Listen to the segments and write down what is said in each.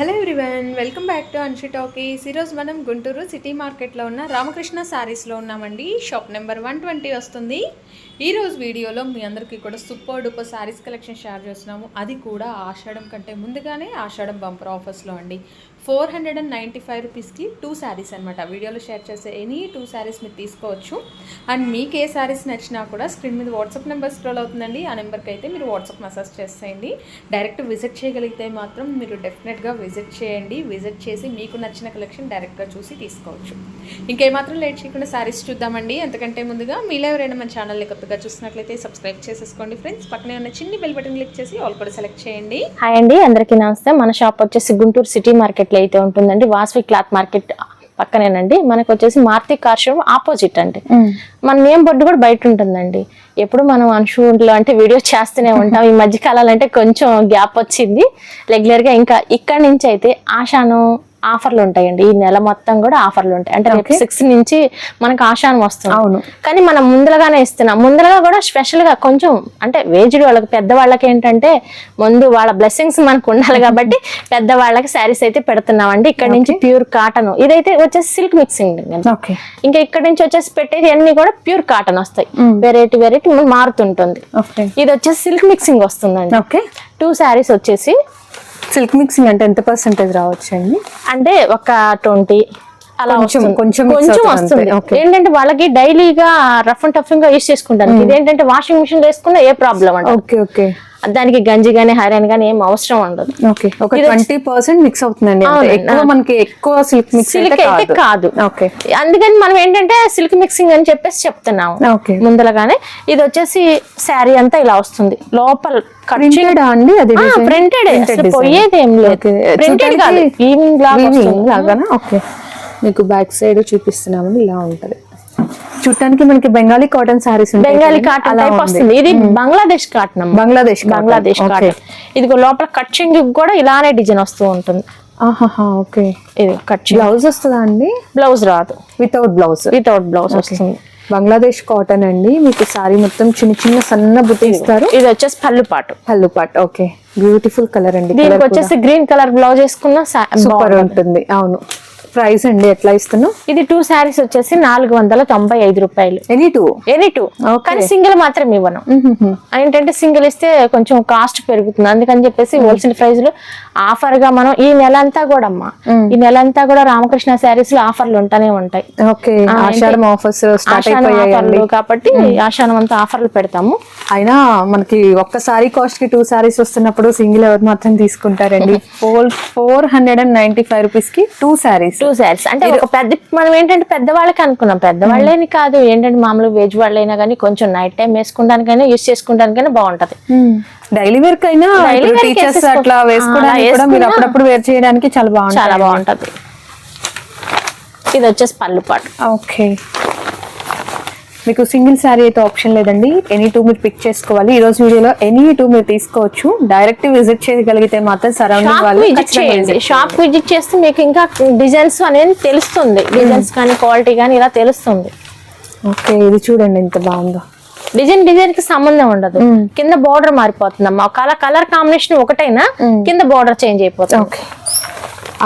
Hello everyone, welcome back to Anshi talkies. ఈరోజు మనం Guntur city మార్కెట్లో ఉన్న రామకృష్ణ శారీస్లో ఉన్నామండి. షాప్ నెంబర్ 120 వస్తుంది. ఈరోజు వీడియోలో మీ అందరికీ కూడా super duper saris collection share చేస్తున్నాము. అది కూడా ఆషాఢం కంటే ముందుగానే ఆషాఢం బంపర్ ఆఫర్స్లో అండి. 495 రూపీస్కి 2 శారీస్ అనమాట. వీడియోలో షేర్ చేసే ఎనీ 2 శారీస్ మీరు తీసుకోవచ్చు. అండ్ మీకు ఏ శారీస్ నచ్చినా కూడా స్క్రీన్ మీద వాట్సాప్ నెంబర్ స్క్రోల్ అవుతుందండి. ఆ నెంబర్కి అయితే మీరు వాట్సాప్ మెసేజ్ చేసేయండి. డైరెక్ట్ విజిట్ చేయగలిగితే మాత్రం మీరు డెఫినెట్గా విజిట్ చేయండి. విజిట్ చేసి మీకు నచ్చిన కలెక్షన్ డైరెక్ట్గా చూసి తీసుకోవచ్చు. ఇంకేమాత్రం లేట్ చేయకుండా శారీస్ చూద్దామండి. ఎంతకంటే ముందుగా మీలో ఎవరైనా మన ఛానల్ని కొత్తగా చూసినట్లయితే సబ్స్క్రైబ్ చేసేసుకోండి ఫ్రెండ్స్. పక్కనే ఉన్న చిన్ని బెల్ బటన్ క్లిక్ చేసి ఆల్ కూడా సెలెక్ట్ చేయండి. హాయ్ అండి, అందరికీ నమస్తే. మన షాప్ వచ్చేసి గుంటూరు సిటీ మార్కెట్లో అయితే ఉంటుందండి. వాసవి క్లాత్ మార్కెట్ పక్కనేనండి. మనకు వచ్చేసి మారుతి కార్ షోరూమ్ ఆపోజిట్ అండి. మన నేమ్ బోర్డు కూడా బయట ఉంటుందండి. ఎప్పుడు మనం అన్షూట్లో అంటే వీడియో చేస్తూనే ఉంటాం. ఈ మధ్య కాలాలు అంటే కొంచెం గ్యాప్ వచ్చింది. రెగ్యులర్ గా ఇంకా ఇక్కడ నుంచి అయితే ఆషాను ఆఫర్లు ఉంటాయండి. ఈ నెల మొత్తం కూడా ఆఫర్లు ఉంటాయి. అంటే 6 నుంచి మనకు ఆషానం వస్తుంది. అవును, కానీ మనం ముందరగానే ఇస్తున్నాం. ముందరగా కూడా స్పెషల్ గా కొంచెం అంటే వేజ్డ్ వాళ్ళకి, పెద్దవాళ్ళకి ఏంటంటే ముందు వాళ్ళ బ్లెస్సింగ్స్ మనకు ఉండాలి కాబట్టి పెద్దవాళ్ళకి శారీస్ అయితే పెడుతున్నామండి. ఇక్కడ నుంచి ప్యూర్ కాటన్, ఇదైతే వచ్చేసి సిల్క్ మిక్సింగ్. ఇంకా ఇక్కడ నుంచి వచ్చేసి పెట్టేది అన్ని కూడా ప్యూర్ కాటన్ వస్తాయి. వెరైటీ మారుతుంటుంది. ఇది వచ్చేసి సిల్క్ మిక్సింగ్ వస్తుందండి. 2 శారీస్ వచ్చేసి సిల్క్ మిక్సింగ్ అంటే ఎంత పర్సెంటేజ్ రావచ్చు అండి? అంటే ఒక 20 అలా కొంచెం వస్తుంది. ఏంటంటే వాళ్ళకి డైలీగా రఫ్ అండ్ టఫింగ్ గా యూస్ చేసుకుంటారు. ఇదేంటంటే వాషింగ్ మిషన్ వేసుకున్నా ఏ ప్రాబ్లం అంటే దానికి గంజి గానీ హైరన్ గానీ ఏం అవసరం ఉండదు. ఒక 20% మిక్స్ అవుతుందండి. మనకి ఎక్కువ సిల్క్ మిక్సింగ్ అయితే కాదు. అందుకని మనం ఏంటంటే సిల్క్ మిక్సింగ్ అని చెప్పేసి చెప్తున్నాము ముందరగానే. ఇది వచ్చేసి శారీ అంతా ఇలా వస్తుంది. లోపల ప్రింటెడ్ అండి, అది ప్రింటెడ్ పోయేది ఏం లేదు. ప్రింటెడ్ కాదు, ఈవినింగ్ లాగానా? ఓకే, మీకు బ్యాక్ సైడ్ చూపిస్తున్నామండి. ఇలా ఉంటది చూడటానికి. మనకి Bengali cotton saris, Bengali cotton type వస్తుంది. ఇది బంగ్లాదేశ్ కాటన్. బంగ్లాదేశ్ కాటన్. ఇది లోపల కట్చింగ్ కూడా ఇలానే డిజైన్ వస్తూ ఉంటుంది. ఓకే, ఇది కట్. బ్లౌజ్ వస్తుందా అండి? బ్లౌజ్ రాదు, వితౌట్ బ్లౌజ్ వస్తుంది. బంగ్లాదేశ్ కాటన్ అండి. మీకు సారీ మొత్తం చిన్న చిన్న సన్న బుట్టి ఇస్తారు. ఇది వచ్చేసి పళ్ళు పాటు. ఓకే, బ్యూటిఫుల్ కలర్ అండి. దీనికి వచ్చేసి గ్రీన్ కలర్ బ్లౌజ్ వేసుకున్న సూపర్ ఉంటుంది. అవును, ప్రైస్ అండి ఎట్లా ఇస్తున్నాం? ఇది 2 శారీస్ వచ్చేసి 495 రూపాయలు. ఎనీ టూ కానీ సింగిల్ మాత్రం ఇవ్వను. ఏంటంటే సింగిల్ ఇస్తే కొంచెం కాస్ట్ పెరుగుతుంది. అందుకని చెప్పేసి హోల్సేల్ ప్రైస్ లో ఆఫర్ గా మనం ఈ నెల అంతా కూడా ఈ నెల అంతా కూడా రామకృష్ణ శారీస్ లో ఆఫర్లు ఉంటానే ఉంటాయి. ఆషాఢం ఆఫర్స్ కాబట్టి ఆషాఢం అంతా ఆఫర్లు పెడతాము. అయినా మనకి ఒక్కసారి కాస్ట్ కి 2 శారీస్ వస్తున్నప్పుడు సింగిల్ ఎవరు మాత్రం తీసుకుంటారండి? 495 రూపీస్ కి 2 శారీస్ అంటే ఒక పెద్ద, మనం ఏంటంటే పెద్దవాళ్ళకి అనుకున్నాం. పెద్దవాళ్ళని కాదు, ఏంటంటే మామూలు వేజ్ వాళ్ళైనా కానీ కొంచెం నైట్ టైం వేసుకోవడానికైనా యూస్ చేసుకోవడానికైనా బాగుంటది. డైలీ వేర్ కైనా టీచర్స్ అట్లా వేసుకోవడానికి కూడా మీరు అప్పుడప్పుడు వేర్ చేయడానికి చాలా బాగుంటది. ఇది వచ్చేసి పళ్ళు పాటు. ఓకే, మీకు సింగిల్ శారీ అయితే ఆప్షన్ లేదండి. ఎనీ 2 మీరు పిక్ చేసుకోవాలి. ఈ రోజు వీడియోలో ఎనీ 2 మీరు తీసుకోవచ్చు. డైరెక్ట్ విజిట్ చేయగలిగితే మాత్రం సరౌండింగ్ వాళ్ళు షాప్ విజిట్ చేస్తే మీకు ఇంకా డిజైన్స్ అనేది తెలుస్తుంది. డిజైన్స్ కానీ క్వాలిటీ కానీ ఇలా తెలుస్తుంది. ఓకే, ఇది చూడండి ఎంత బాగుందో. డిజైన్ కి సంబంధం ఉండదు. కింద బోర్డర్ మారిపోతుందమ్మా. కలర్ కాంబినేషన్ ఒకటైనా కింద బోర్డర్ చేంజ్ అయిపోతుంది. ఓకే,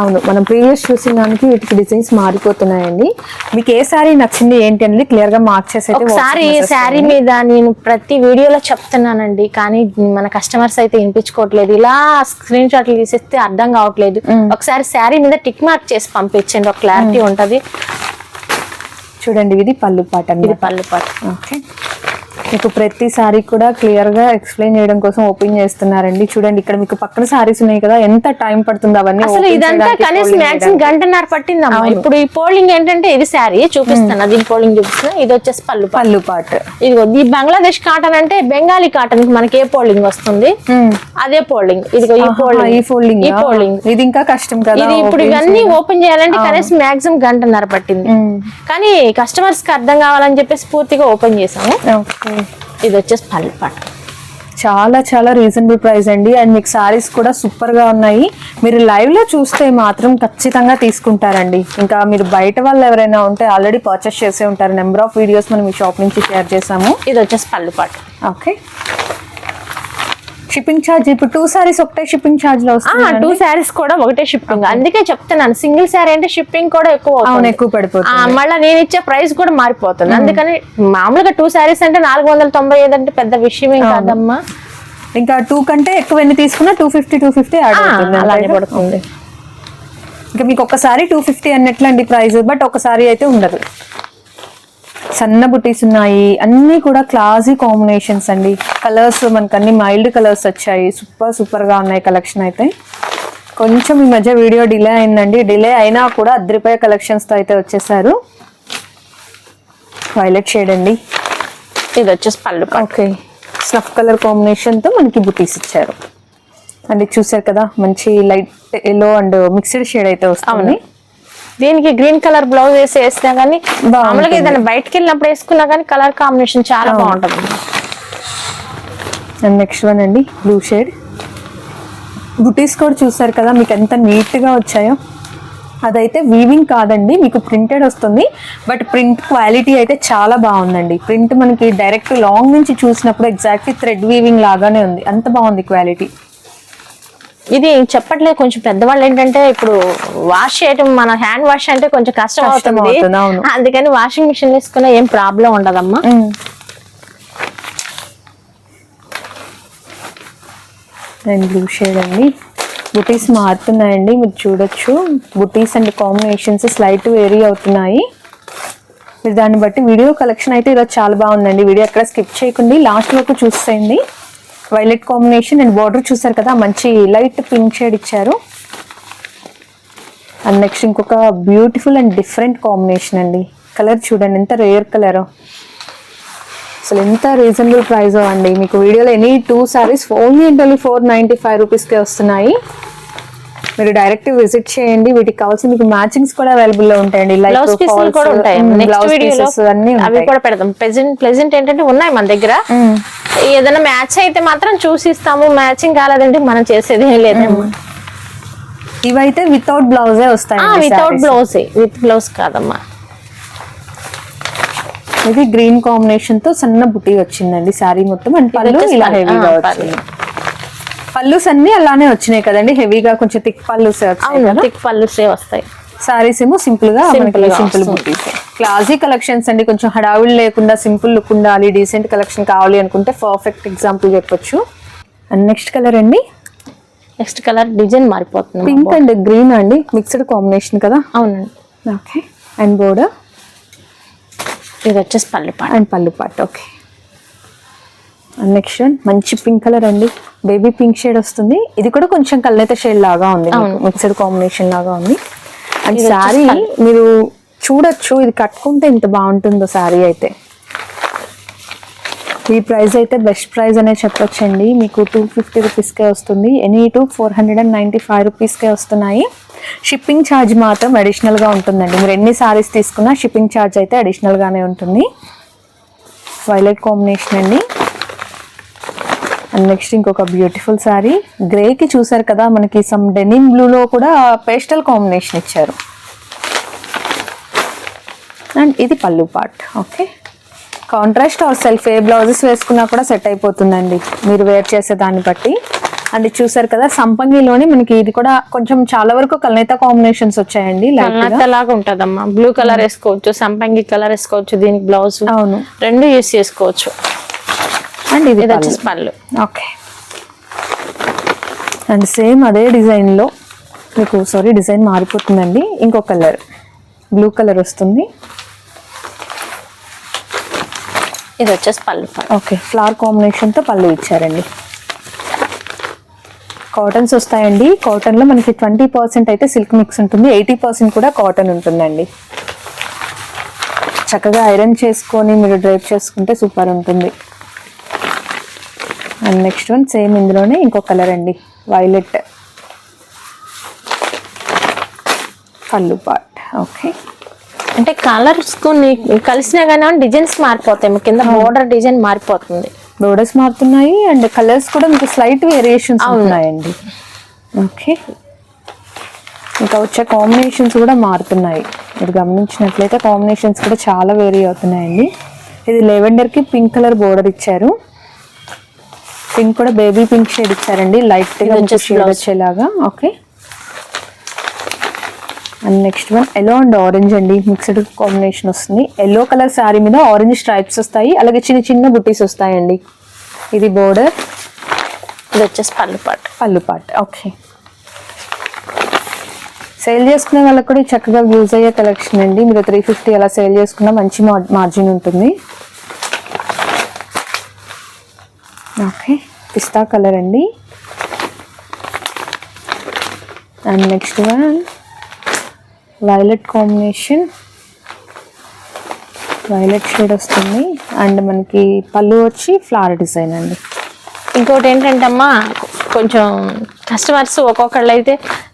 అవును, మనం ప్రీవియస్ చూసిన దానికి వీటికి డిజైన్స్ మారిపోతున్నాయండి. మీకు ఏ శారీ నచ్చింది ఏంటి అనేది క్లియర్ గా మార్క్ చేసి శారీ మీద నేను ప్రతి వీడియోలో చెప్తున్నానండి, కానీ మన కస్టమర్స్ అయితే వినిపించుకోవట్లేదు. ఇలా స్క్రీన్ షాట్లు తీసేస్తే అర్థం కావట్లేదు. ఒకసారి శారీ మీద టిక్ మార్క్ చేసి పంపించండి, ఒక క్లారిటీ ఉంటది. చూడండి, ఇది పళ్ళు పాట. ఇది పళ్ళు పాట. ఓకే, మీకు ప్రతి సారీ కూడా క్లియర్ గా ఎక్స్ప్లెయిన్ చేయడం కోసం ఓపెన్ చేస్తున్నారండి. చూడండి, ఇక్కడ మీకు పక్కన సారీస్ ఉన్నాయి కదా, ఎంత టైం పడుతుంది అవన్నీ. అసలు ఇదంతా కనీసం మాక్సిమం గంటన్నర పట్టిందమ్మా. ఇప్పుడు ఈ ఫోల్డింగ్ ఏంటంటే ఇది శారీ చూపిస్తాను, అది ఫోల్డింగ్ చూపిస్తున్నా. ఇది వచ్చేసి పళ్ళు పాటు. ఇదిగో ఈ బంగ్లాదేశ్ కాటన్ అంటే బెంగాలీ కాటన్ మనకి ఏ ఫోల్డింగ్ వస్తుంది అదే ఫోల్డింగ్. ఇదిగో ఈ ఫోల్డింగ్ ఇది ఇంకా కష్టం కదా. ఇది ఇప్పుడు ఇవన్నీ ఓపెన్ చేయాలంటే కనీసం మాక్సిమం గంటన్నర పట్టింది. కానీ కస్టమర్స్ కి అర్థం కావాలని చెప్పేసి పూర్తిగా ఓపెన్ చేసాము. ఇది వచ్చేసి పళ్ళు పాటు. చాలా రీజనబుల్ ప్రైస్ అండి. అండ్ మీకు సారీస్ కూడా సూపర్ గా ఉన్నాయి. మీరు లైవ్ లో చూస్తే మాత్రం ఖచ్చితంగా తీసుకుంటారండి. ఇంకా మీరు బయట వాళ్ళు ఎవరైనా ఉంటే ఆల్రెడీ పర్చేస్ చేసే ఉంటారు. నెంబర్ ఆఫ్ వీడియోస్ మనం ఈ షాప్ నుంచి షేర్ చేసాము. ఇది వచ్చేసి పళ్ళు పాటు. ఓకే, షిప్పింగ్ ఛార్జ్ ఇప్పుడు 2 సారీస్ ఒకటే షిప్పింగ్ ఛార్జ్ లో వస్తుంది. 2 సారీస్ కూడా ఒకటే షిప్పింగ్. అందుకే చెప్తున్నాను సింగిల్ సారీ అంటే షిప్పింగ్ కూడా ఎక్కువ అవుతుంది. ఎక్కువ పడిపోతుంది. మళ్ళీ నేను ఇచ్చే ప్రైస్ కూడా మారిపోతుంది. అందుకని మామూలుగా 2 సారీస్ అంటే 495 అంటే పెద్ద విషయం ఏం కాదమ్మా. ఇంకా 2 కంటే ఎక్కువ ఎన్ని తీసుకున్నా 250 యాడ్ అవుతుంది. అలానే పడుతుంది. ఇంకా మీకు ఒకసారి 250 అన్నట్లండి ప్రైస్, బట్ ఒకసారి అయితే ఉండదు. సన్న బుటీస్ ఉన్నాయి, అన్ని కూడా క్లాసీ కాంబినేషన్స్ అండి. కలర్స్ మనకు అన్ని మైల్డ్ కలర్స్ వచ్చాయి. సూపర్ గా ఉన్నాయి కలెక్షన్ అయితే. కొంచెం ఈ మధ్య వీడియో డిలే అయిందండి, డిలే అయినా కూడా అద్రిపోయే కలెక్షన్స్ తో అయితే వచ్చేసారు. వైలెట్ షేడ్ అండి, ఇది వచ్చేసి పళ్ళు. ఓకే, స్నఫ్ కలర్ కాంబినేషన్ తో మనకి బుటీస్ ఇచ్చారు. అండ్ చూసారు కదా మంచి light yellow and mixed shade అయితే వస్తుంది. దీనికి గ్రీన్ కలర్ బ్లౌజ్ వేసినా కానీ మామూలుగా ఏదైనా బయటకు వెళ్ళినప్పుడు వేసుకున్నా కానీ కలర్ కాంబినేషన్ చాలా బాగుంటుంది. అండ్ నెక్స్ట్ వన్ అండి బ్లూ షేడ్. బుటీస్ కూడా చూసారు కదా మీకు ఎంత నీట్ గా వచ్చాయో. అదైతే వీవింగ్ కాదండి, మీకు ప్రింటెడ్ వస్తుంది. బట్ ప్రింట్ క్వాలిటీ అయితే చాలా బాగుందండి. ప్రింట్ మనకి డైరెక్ట్ లాంగ్ నుంచి చూసినప్పుడు ఎగ్జాక్ట్లీ థ్రెడ్ వీవింగ్ లాగానే ఉంది, అంత బాగుంది క్వాలిటీ. ఇది చెప్పట్లేదు, కొంచెం పెద్దవాళ్ళు ఏంటంటే ఇప్పుడు వాష్ చేయడం, మన హ్యాండ్ వాష్ అంటే కొంచెం కష్టం అవుతుంది. అందుకని వాషింగ్ మిషన్ వేసుకున్నా ఏం ప్రాబ్లం ఉండదమ్మా. అండ్ బ్లూ షేడ్ అండి, బుటీస్ మారుతున్నాయండి మీరు చూడొచ్చు. బుటీస్ అండ్ కాంబినేషన్స్ స్లైట్ వేరీ అవుతున్నాయి. మీరు దాన్ని బట్టి వీడియో కలెక్షన్ అయితే ఈరోజు చాలా బాగుందండి. వీడియో ఎక్కడ స్కిప్ చేయకండి, లాస్ట్ వరకు చూసేయండి. వైలెట్ కాంబినేషన్ అండ్ బార్డర్ చూసారు కదా మంచి లైట్ పింక్ షేడ్ ఇచ్చారు. అండ్ నెక్స్ట్ ఇంకొక బ్యూటిఫుల్ అండ్ డిఫరెంట్ కాంబినేషన్ అండి. కలర్ చూడండి ఎంత రేర్ కలర్, అసలు ఎంత రీజనబుల్ ప్రైస్ అండి. మీకు వీడియోలో ఎనీ 2 సారీస్ ఓన్లీ ఇంటర్లీ 495 రూపీస్కే వస్తున్నాయి. మీరు డైరెక్ట్ విజిట్ చేయండి. వీటికి కావాల్సిన మీకు మ్యాచింగ్స్ కూడా అవైలబుల్ లో ఉంటాయండి. బ్లౌజ్ పీసులు కూడా ఉంటాయి. నెక్స్ట్ వీడియోలో అవి కూడా పెడతాం. ప్రెజెంట్ ఏంటంటే ఉన్నాయి మన దగ్గర. ఏదైనా మ్యాచ్ అయితే మాత్రం చూసిస్తాము, మ్యాచింగ్ కాలేదంటే మనం చేసేది ఏం లేదమ్మా. ఇవైతే వితౌట్ బ్లౌజే వస్తాయి. వితౌట్ బ్లౌజ్, విత్ బ్లౌజ్ కాదమ్మా. ఇది గ్రీన్ కాంబినేషన్ తో సన్న బుటీ వచ్చిందండి శారీ మొత్తం. అండ్ పళ్ళు ఇలా హెవీగా వచ్చింది. పళ్ళుస్ అన్ని అలానే వచ్చినాయి కదండి, హెవీగా కొంచెం థిక్ పళ్ళుస్. థిక్ పళ్ళుసే వస్తాయి. సారీస్ ఏమో సింపుల్ గా సింపుల్ బుటీస్. క్లాసీ కలెక్షన్స్ అండి, కొంచెం హడావిడి లేకుండా సింపుల్ లుక్ ఉండాలి, డీసెంట్ కలెక్షన్ కావాలి అనుకుంటే పర్ఫెక్ట్ ఎగ్జాంపుల్ చెప్పొచ్చు. అండ్ నెక్స్ట్ కలర్ అండి, నెక్స్ట్ కలర్ డిజైన్ మారిపోతుంది. పింక్ అండ్ గ్రీన్ అండి, మిక్స్డ్ కాంబినేషన్ కదా. అవునండి. Okay, and border. ఇది వచ్చేసి పళ్ళు పాట. అండ్ పళ్ళు పాట. ఓకే, అండ్ నెక్స్ట్ వన్ మంచి పింక్ కలర్ అండి, బేబీ పింక్ షేడ్ వస్తుంది. ఇది కూడా కొంచెం కల్నేత షేడ్ లాగా ఉంది, మిక్స్డ్ కాంబినేషన్ లాగా ఉంది. అండ్ శారీ మీరు చూడొచ్చు, ఇది కట్టుకుంటే ఎంత బాగుంటుందో శారీ అయితే. ఈ ప్రైస్ అయితే బెస్ట్ ప్రైస్ అనే చెప్పొచ్చండి. మీకు 250 రూపీస్కే వస్తుంది. ఎనీ 495 రూపీస్కే వస్తున్నాయి. షిప్పింగ్ ఛార్జ్ మాత్రం అడిషనల్గా ఉంటుందండి. మీరు ఎన్ని సారీస్ తీసుకున్నా షిప్పింగ్ ఛార్జ్ అయితే అడిషనల్గానే ఉంటుంది. వైలెట్ కాంబినేషన్ అండి. అండ్ నెక్స్ట్ ఇంకొక బ్యూటిఫుల్ సారీ, గ్రేకి చూసారు కదా మనకి సమ్ డెనిమ్ బ్లూలో కూడా పేస్టల్ కాంబినేషన్ ఇచ్చారు. అండ్ ఇది పళ్ళు part. Okay, contrast or self ఏ బ్లౌజెస్ వేసుకున్నా కూడా సెట్ అయిపోతుందండి మీరు వేర్ చేసే దాన్ని బట్టి. అండ్ చూసారు కదా సంపంగిలోని మనకి ఇది కూడా కొంచెం చాలా వరకు కల్నేత కాంబినేషన్స్ వచ్చాయండి. లాగా ఉంటదమ్మా. బ్లూ కలర్ వేసుకోవచ్చు, సంపంగి కలర్ వేసుకోవచ్చు, దీనికి బ్లౌజ్ అవును రెండు యూస్ చేసుకోవచ్చు. అండ్ ఇది వచ్చేసి పళ్ళు. ఓకే, అండ్ సేమ్ అదే డిజైన్లో మీకు డిజైన్ మారిపోతుందండి. ఇంకో కలర్ బ్లూ కలర్ వస్తుంది. ఇది వచ్చేసి పళ్ళు. ఓకే, ఫ్లవర్ కాంబినేషన్తో పళ్ళు ఇచ్చారండి. కాటన్స్ వస్తాయండి. కాటన్లో మనకి 20% అయితే సిల్క్ మిక్స్ ఉంటుంది, 80% కూడా కాటన్ ఉంటుందండి. చక్కగా ఐరన్ చేసుకొని మీరు డ్రైప్ చేసుకుంటే సూపర్ ఉంటుంది. అండ్ నెక్స్ట్ వన్ సేమ్ ఇందులోనే ఇంకో కలర్ అండి, వైలెట్ పళ్ళు పార్ట్. ఓకే, అంటే కలర్స్ కొన్ని కలిసినా కానీ డిజైన్స్ మారిపోతాయి. కింద బోర్డర్ డిజైన్ మారిపోతుంది, బోర్డర్స్ మారుతున్నాయి అండ్ కలర్స్ కూడా మీకు స్లైట్ వేరియేషన్స్ ఉన్నాయండి. ఓకే, ఇంకా వచ్చే కాంబినేషన్స్ కూడా మారుతున్నాయి. మీరు గమనించినట్లయితే కాంబినేషన్స్ కూడా చాలా వేరీ అవుతున్నాయండి. ఇది లెవెండర్కి పింక్ కలర్ బోర్డర్ ఇచ్చారు. పింక్ కూడా బేబీ పింక్ షేడ్ ఇచ్చారండి, లైట్ గా షేడ్ వచ్చేలాగా. Okay, and next one yellow and orange అండి, మిక్స్డ్ కాంబినేషన్ వస్తుంది. ఎల్లో కలర్ శారీ మీద ఆరెంజ్ స్ట్రైప్స్ వస్తాయి, అలాగే చిన్న చిన్న బుట్టీస్ వస్తాయండి. ఇది బోర్డర్, ఇది వచ్చేసి పళ్ళు పాట్. ఓకే, సేల్ చేసుకునే వాళ్ళకి కూడా చక్కగా యూజ్ అయ్యే కలెక్షన్ అండి. మీరు 350 అలా సేల్ చేసుకున్నా మంచి మార్జిన్ ఉంటుంది. ఓకే, పిస్తా కలర్ అండి. And next one violet combination, violet shade వస్తుంది. అండ్ మనకి పళ్ళు వచ్చి ఫ్లవర్ డిజైన్ అండి. ఇంకోటి ఏంటంటే అమ్మా, కొంచెం కస్టమర్స్ ఒక్కొక్కళ్ళు అయితే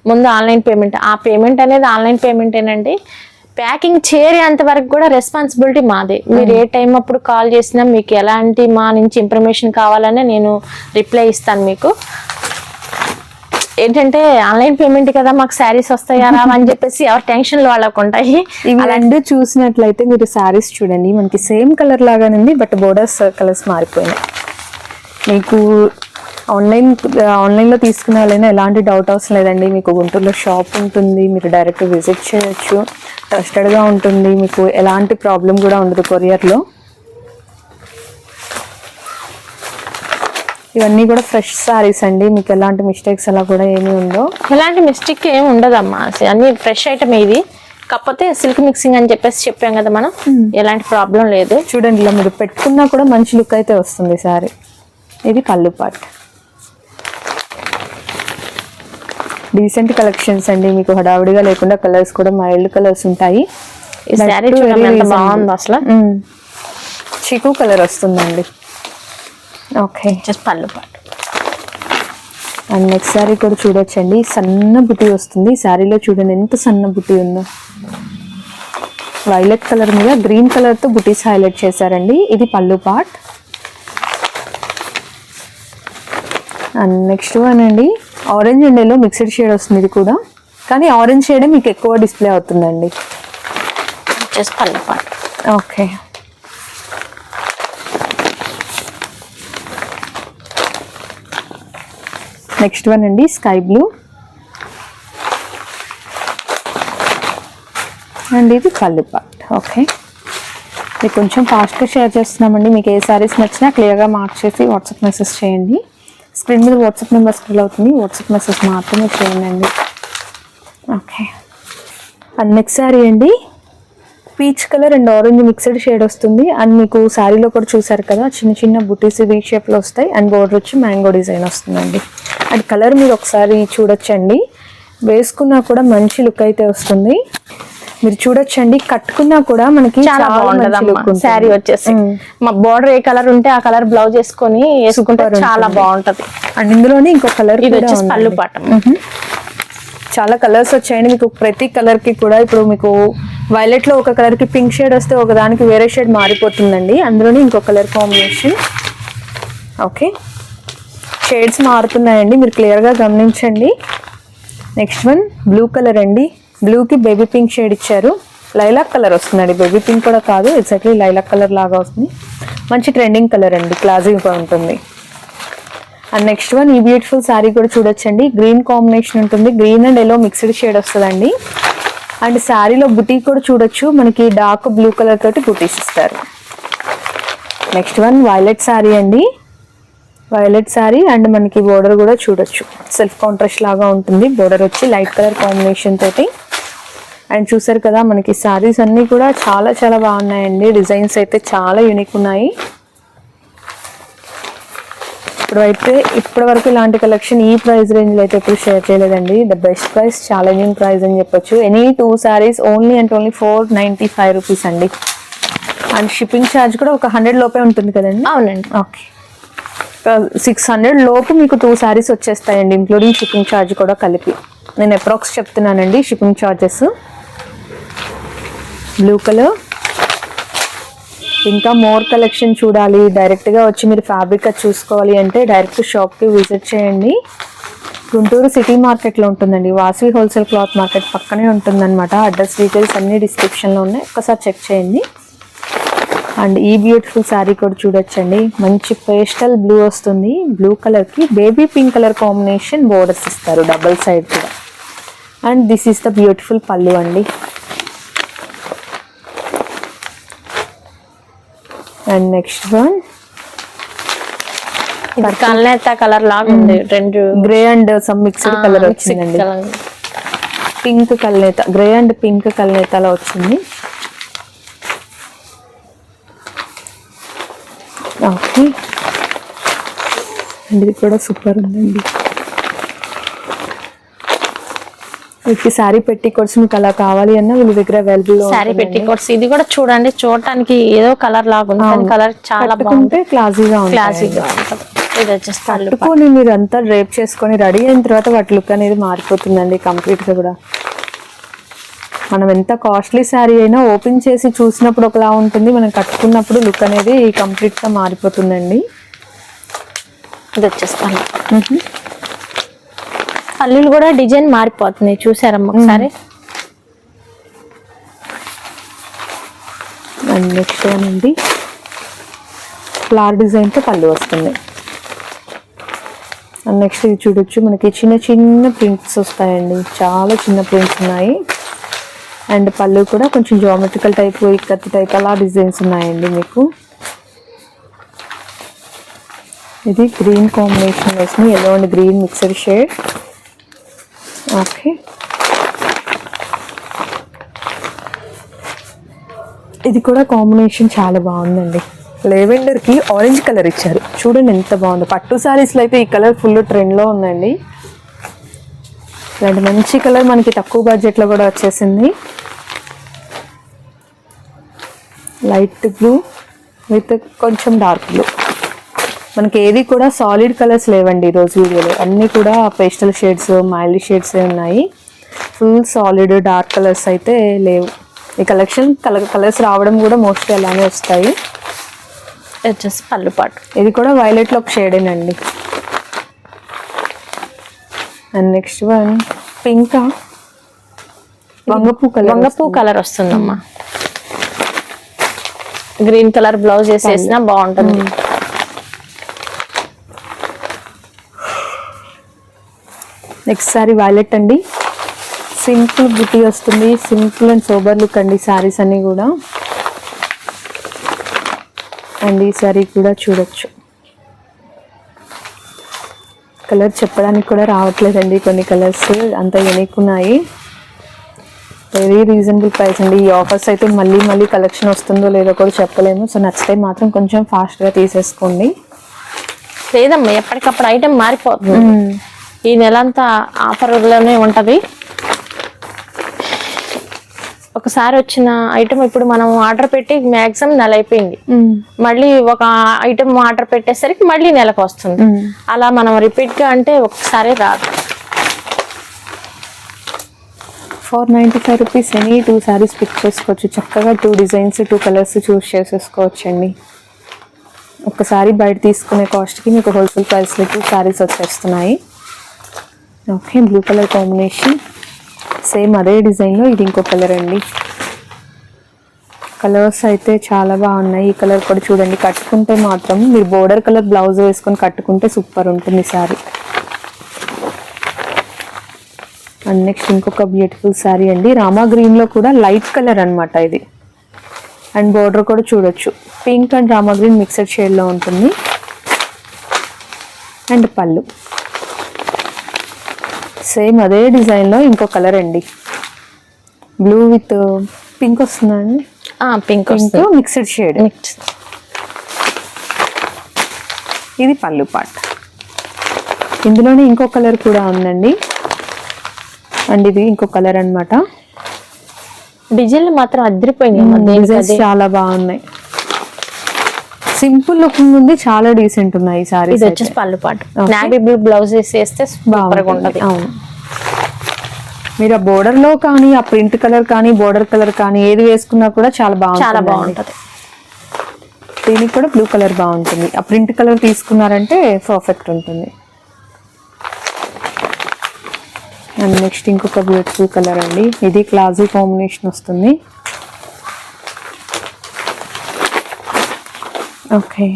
ముందు ఆన్లైన్ పేమెంట్, ఆ పేమెంట్ అనేది ఆన్లైన్ పేమెంటేనండి. ప్యాకింగ్ చేరేంత వరకు కూడా రెస్పాన్సిబిలిటీ మాదే. మీరు ఏ టైం అప్పుడు కాల్ చేసినా మీకు ఎలాంటి మా నుంచి ఇన్ఫర్మేషన్ కావాలనే నేను రిప్లై ఇస్తాను. మీకు ఏంటంటే ఆన్లైన్ పేమెంట్ కదా, మాకు శారీస్ వస్తాయా రా అని చెప్పేసి ఎవరి టెన్షన్లు వాళ్ళకు ఉంటాయి. ఇవి రెండు చూసినట్లయితే మీరు శారీస్ చూడండి, మనకి సేమ్ కలర్ లాగానే ఉంది, బట్ బోర్డర్స్ కలర్స్ మారిపోయినాయి. మీకు ఆన్లైన్లో తీసుకునే వాళ్ళైనా ఎలాంటి డౌట్ అవసరం లేదండి. మీకు గుంటూరులో షాప్ ఉంటుంది, మీరు డైరెక్ట్ విజిట్ చేయొచ్చు, ట్రస్టెడ్గా ఉంటుంది, మీకు ఎలాంటి ప్రాబ్లం కూడా ఉండదు కొరియర్లో. ఇవన్నీ కూడా ఫ్రెష్ సారీస్ అండి, మీకు ఎలాంటి మిస్టేక్స్ అలా కూడా ఏమీ ఉండవు. ఎలాంటి మిస్టేక్ ఏమి ఉండదమ్మా, అన్ని ఫ్రెష్ ఐటమ్. ఇది కాకపోతే సిల్క్ మిక్సింగ్ అని చెప్పేసి చెప్పాం కదా మనం, ఎలాంటి ప్రాబ్లం లేదు. చూడండి, ఇలా మీరు పెట్టుకున్నా కూడా మంచి లుక్ అయితే వస్తుంది సారీ. ఇది పళ్ళు పార్ట్. డీసెంట్ కలెక్షన్స్ అండి, మీకు హడావుడిగా లేకుండా కలర్స్ కూడా మైల్డ్ కలర్స్ ఉంటాయి. ఈ శారీ చూడండి ఎంత బాగుంది అసలు, చిక్కు కలర్ వస్తుందండి. ఓకే, జస్ట్ పళ్ళు పాటు. అండ్ నెక్స్ట్ శారీ కూడా చూడొచ్చండి, సన్న బుట్టి వస్తుంది. శారీలో చూడండి ఎంత సన్న బుట్టి ఉందో. వైలెట్ కలర్ మీద గ్రీన్ కలర్ తో బుటీస్ హైలైట్ చేశారండి. ఇది పళ్ళు పార్ట్. అండ్ నెక్స్ట్ వన్ అండి, orange and yellow mixed shade వస్తుంది. ఇది కూడా కానీ ఆరెంజ్ షేడే మీకు ఎక్కువ డిస్ప్లే అవుతుందండి. జస్ట్ పళ్ళు పాటు. ఓకే, నెక్స్ట్ వన్ అండి స్కై బ్లూ అండ్ ఇది పళ్ళు పార్ట్. ఓకే, మీకు కొంచెం ఫాస్ట్గా షేర్ చేస్తున్నామండి. మీకు ఏ సారీస్ నచ్చినా క్లియర్గా మార్క్ చేసి వాట్సాప్ మెసేజ్ చేయండి. స్క్రీన్ మీద వాట్సాప్ నెంబర్ స్క్రోల్ అవుతుంది, వాట్సాప్ మెసేజ్ మాత్రమే చేయండి. ఓకే, అండ్ నెక్స్ట్ శారీ అండి, peach colour and orange mixed shade వస్తుంది. అండ్ మీకు శారీలో కూడా చూసారు కదా, చిన్న చిన్న బుటీస్ వీ షేప్లో వస్తాయి. అండ్ బోర్డర్ వచ్చి మ్యాంగో డిజైన్ వస్తుందండి. అండ్ కలర్ మీరు ఒకసారి చూడొచ్చండి, వేసుకున్నా కూడా మంచి లుక్ అయితే వస్తుంది. మీరు చూడొచ్చండి, కట్టుకున్నా కూడా మనకి చాలా బాగుంటది శారీ వచ్చేసి. మా బోర్డర్ ఏ కలర్ ఉంటే ఆ కలర్ బ్లౌజ్ వేసుకొని వేసుకుంటే చాలా బాగుంటది. అండ్ ఇందులోనే ఇంకో కలర్ ఇది వచ్చేసి పళ్ళు పాట. చాలా కలర్స్ వచ్చాయండి మీకు. ప్రతి కలర్ కి కూడా ఇప్పుడు మీకు వైలెట్ లో ఒక కలర్ కి పింక్ షేడ్ వస్తే ఒక దానికి వేరే షేడ్ మారిపోతుందండి. అందులోనే ఇంకో కలర్ కాంబినేషన్. ఓకే, షేడ్స్ మారుతున్నాయండి, మీరు క్లియర్ గా గమనించండి. నెక్స్ట్ వన్ బ్లూ కలర్ అండి, బ్లూకి బేబీ పింక్ షేడ్ ఇచ్చారు. లైలాక్ కలర్ వస్తుందండి, బేబీ పింక్ కూడా కాదు, ఎగ్జాక్ట్లీ లైలాక్ కలర్ లాగా వస్తుంది. మంచి ట్రెండింగ్ కలర్ అండి, క్లాసీగా ఉంటుంది. అండ్ నెక్స్ట్ వన్ ఈ బ్యూటిఫుల్ శారీ కూడా చూడొచ్చండి, గ్రీన్ కాంబినేషన్ ఉంటుంది, green and yellow mixed shade వస్తుందండి. అండ్ శారీలో బుటీ కూడా చూడొచ్చు, మనకి డార్క్ బ్లూ కలర్ తోటి బుటీస్ ఇస్తారు. నెక్స్ట్ వన్ వైలెట్ శారీ అండి, వైలెట్ శారీ అండ్ మనకి బోర్డర్ కూడా చూడొచ్చు, సెల్ఫ్ కాంట్రాస్ట్ లాగా ఉంటుంది. బోర్డర్ వచ్చి లైట్ కలర్ కాంబినేషన్ తోటి. అండ్ చూసారు కదా, మనకి శారీస్ అన్నీ కూడా చాలా చాలా బాగున్నాయండి. డిజైన్స్ అయితే చాలా యూనిక్ ఉన్నాయి. ఇప్పటి వరకు ఇలాంటి కలెక్షన్ ఈ ప్రైస్ రేంజ్ లో అయితే ఎప్పుడు షేర్ చేయలేదండి. The best price, challenging price అని చెప్పొచ్చు. Any 2 sarees only and only 495 rupees అండి. అండ్ షిప్పింగ్ ఛార్జ్ కూడా ఒక 100 లోపే ఉంటుంది కదండి. అవునండి. ఓకే, 600 లోపు మీకు 2 sarees వచ్చేస్తాయండి, ఇంక్లూడింగ్ షిప్పింగ్ ఛార్జ్ కూడా కలిపి. నేను అప్రాక్స్ చెప్తున్నానండి షిప్పింగ్ ఛార్జెస్. Blue colour. ఇంకా మోర్ కలెక్షన్ చూడాలి, డైరెక్ట్గా వచ్చి మీరు ఫ్యాబ్రిక్ చూసుకోవాలి అంటే డైరెక్ట్ షాప్కి విజిట్ చేయండి. గుంటూరు సిటీ మార్కెట్లో ఉంటుందండి, వాసవి హోల్సేల్ క్లాత్ మార్కెట్ పక్కనే ఉంటుందన్నమాట. అడ్రస్ డీటెయిల్స్ అన్ని డిస్క్రిప్షన్లో ఉన్నాయి, ఒక్కసారి చెక్ చేయండి. అండ్ ఈ బ్యూటిఫుల్ శారీ కూడా చూడొచ్చండి. మంచి పేస్టల్ బ్లూ వస్తుంది. బ్లూ కలర్ కి baby pink colour combination borders ఇస్తారు డబుల్ సైడ్ కూడా. And this is the beautiful పళ్ళు అండి. అండ్ నెక్స్ట్ వన్ కల్నేత కలర్ లాగా ఉంది. రెండు grey and some mixed colour వచ్చిందండి. పింక్ కల్నేత, గ్రే అండ్ పింక్ కల్నేతలో వచ్చింది. ఓకే, అండ్ ఇది కూడా సూపర్ ఉందండి. వీటికి శారీ పెట్టి కోట్స్ మీకు అలా కావాలి అన్న వీళ్ళ దగ్గర అవైలబుల్. శారీ పెట్టి కోట్స్ ఇది కూడా చూడండి, చూడటానికి ఏదో కలర్ లాగా ఉంది. కలర్ చాలా బాగుంది, క్లాసీగా ఉంది. ఇది వచ్చేసి పట్టుకొని మీరు అంతా డ్రేప్ చేసుకొని రెడీ అయిన తర్వాత వాటి లుక్ అనేది మారిపోతుందండి కంప్లీట్ గా కూడా. మనం ఎంత కాస్ట్లీ శారీ అయినా ఓపెన్ చేసి చూసినప్పుడు ఒకలా ఉంటుంది, మనం కట్టుకున్నప్పుడు లుక్ అనేది కంప్లీట్ గా మారిపోతుందండి. ఇది వచ్చేస్తాను. పల్లులు కూడా డిజైన్ మారిపోతుంది, చూసారమ్మా ఒకసారి. అండ్ నెక్స్ట్ అండి ఫ్లవర్ డిజైన్ తో పళ్ళు వస్తుంది. అండ్ నెక్స్ట్ ఇది చూడొచ్చు, మనకి చిన్న చిన్న ప్రింట్స్ వస్తాయండి, చాలా చిన్న ప్రింట్స్ ఉన్నాయి. అండ్ పళ్ళు కూడా కొంచెం జామెట్రికల్ టైప్, ఇక్కత్తి టైప్ అలా డిజైన్స్ ఉన్నాయండి మీకు. ఇది గ్రీన్ కాంబినేషన్ వస్తుంది, yellow and green mixer shade. Okay, ఇది కూడా కాంబినేషన్ చాలా బాగుందండి. లెవెండర్ కి ఆరెంజ్ కలర్ ఇచ్చారు, చూడండి ఎంత బాగుందో. పట్టు సారీస్ లో అయితే ఈ కలర్ ఫుల్ ట్రెండ్ లో ఉందండి. ఇలాంటి మంచి కలర్ మనకి తక్కువ బడ్జెట్ లో కూడా వచ్చేసింది. లైట్ బ్లూ విత్ కొంచెం డార్క్ బ్లూ. మనకి ఏది కూడా సాలిడ్ కలర్స్ లేవండి ఈరోజు వీడియోలో, అన్నీ కూడా పేస్టల్ షేడ్స్, మైల్డ్ షేడ్స్ ఉన్నాయి. ఫుల్ సాలిడ్ డార్క్ కలర్స్ అయితే లేవు. ఈ కలెక్షన్ కలర్స్ రావడం కూడా మోస్ట్లీ అలానే వస్తాయి. వచ్చేసి పళ్ళు పాటు. ఇది కూడా వైలెట్ లో ఒక షేడేనండి. అండ్ నెక్స్ట్ వన్ పింక్ వంగపూ కలర్ వస్తుందమ్మా. గ్రీన్ కలర్ బ్లౌజ్ వేసేసినా బాగుంటుంది. నెక్స్ట్ సారీ వైలెట్ అండి, సింపుల్ బుటీ వస్తుంది. సింపుల్ అండ్ సోబర్ లుక్ అండి సారీస్ అన్ని కూడా. అండ్ ఈ సారీ కూడా చూడొచ్చు, కలర్ చెప్పడానికి కూడా రావట్లేదండి, కొన్ని కలర్స్ అంత యూనిక్ ఉన్నాయి. వెరీ రీజనబుల్ ప్రైస్ అండి. ఈ ఆఫర్స్ అయితే మళ్ళీ మళ్ళీ కలెక్షన్ వస్తుందో లేదో కూడా చెప్పలేము. సో నచ్చితే మాత్రం కొంచెం ఫాస్ట్గా తీసేసుకోండి. లేదమ్మా, ఎప్పటికప్పుడు ఐటెం మారిపోతుంది. ఈ నెల అంతా ఆఫర్లోనే ఉంటది. ఒకసారి వచ్చిన ఐటమ్ ఇప్పుడు మనం ఆర్డర్ పెట్టి మ్యాక్సిమం నెల అయిపోయింది, మళ్ళీ ఒక ఐటమ్ ఆర్డర్ పెట్టేసరికి మళ్ళీ నెలకు వస్తుంది. అలా మనం రిపీట్ గా అంటే ఒకసారి రాదు. 495 రూపీస్ ఎనీ 2 సారీస్ పిక్ చేసుకోవచ్చు. చక్కగా 2 డిజైన్స్ 2 కలర్స్ చూస్ చేసేసుకోవచ్చు అండి. ఒక్కసారి బయట తీసుకునే కాస్ట్కి మీకు హోల్సేల్ ప్రైస్లో 2 సారీస్ వచ్చేస్తున్నాయి. Okay, blue colour combination, same అదే డిజైన్లో ఇది ఇంకో కలర్ అండి. కలర్స్ అయితే చాలా బాగున్నాయి. ఈ కలర్ కూడా చూడండి, కట్టుకుంటే మాత్రం మీరు బోర్డర్ కలర్ బ్లౌజ్ వేసుకొని కట్టుకుంటే సూపర్ ఉంటుంది సారీ. అండ్ నెక్స్ట్ ఇంకొక బ్యూటిఫుల్ సారీ అండి, రామా గ్రీన్లో కూడా లైట్ కలర్ అనమాట ఇది. అండ్ బోర్డర్ కూడా చూడొచ్చు, pink and Rama green mixer షేడ్లో ఉంటుంది. అండ్ పళ్ళు సేమ్ అదే డిజైన్లో ఇంకో కలర్ అండి, బ్లూ విత్ పింక్ వస్తుందండి. Pink mixed shade. ఇది పళ్ళు పార్ట్. ఇందులోనే ఇంకో కలర్ కూడా ఉందండి. అండ్ ఇది ఇంకో కలర్ అన్నమాట. డిజైన్లు మాత్రం అదిరిపోయినాయి, చాలా బాగున్నాయి. సింపుల్ లుకింగ్ ఉంది, చాలా డీసెంట్ ఉన్నాయి సారీ. ఇది వచ్చేసి పళ్ళు పాటు, నావీ బ్లూ బ్లౌజ్ వేసేస్తే సూపర్గా ఉంటది. అవును, మీరు ఆ బోర్డర్ లో కానీ ఆ ప్రింట్ కలర్ కానీ బోర్డర్ కలర్ కానీ ఏది వేసుకున్నా కూడా చాలా బాగుంటుంది. దీనికి కూడా బ్లూ కలర్ బాగుంటుంది. ఆ ప్రింట్ కలర్ తీసుకున్నారంటే పర్ఫెక్ట్ ఉంటుంది. అండ్ నెక్స్ట్ ఇంకొక బ్యూటిఫుల్ కలర్ అండి, ఇది క్లాసీ కాంబినేషన్ వస్తుంది. Okay.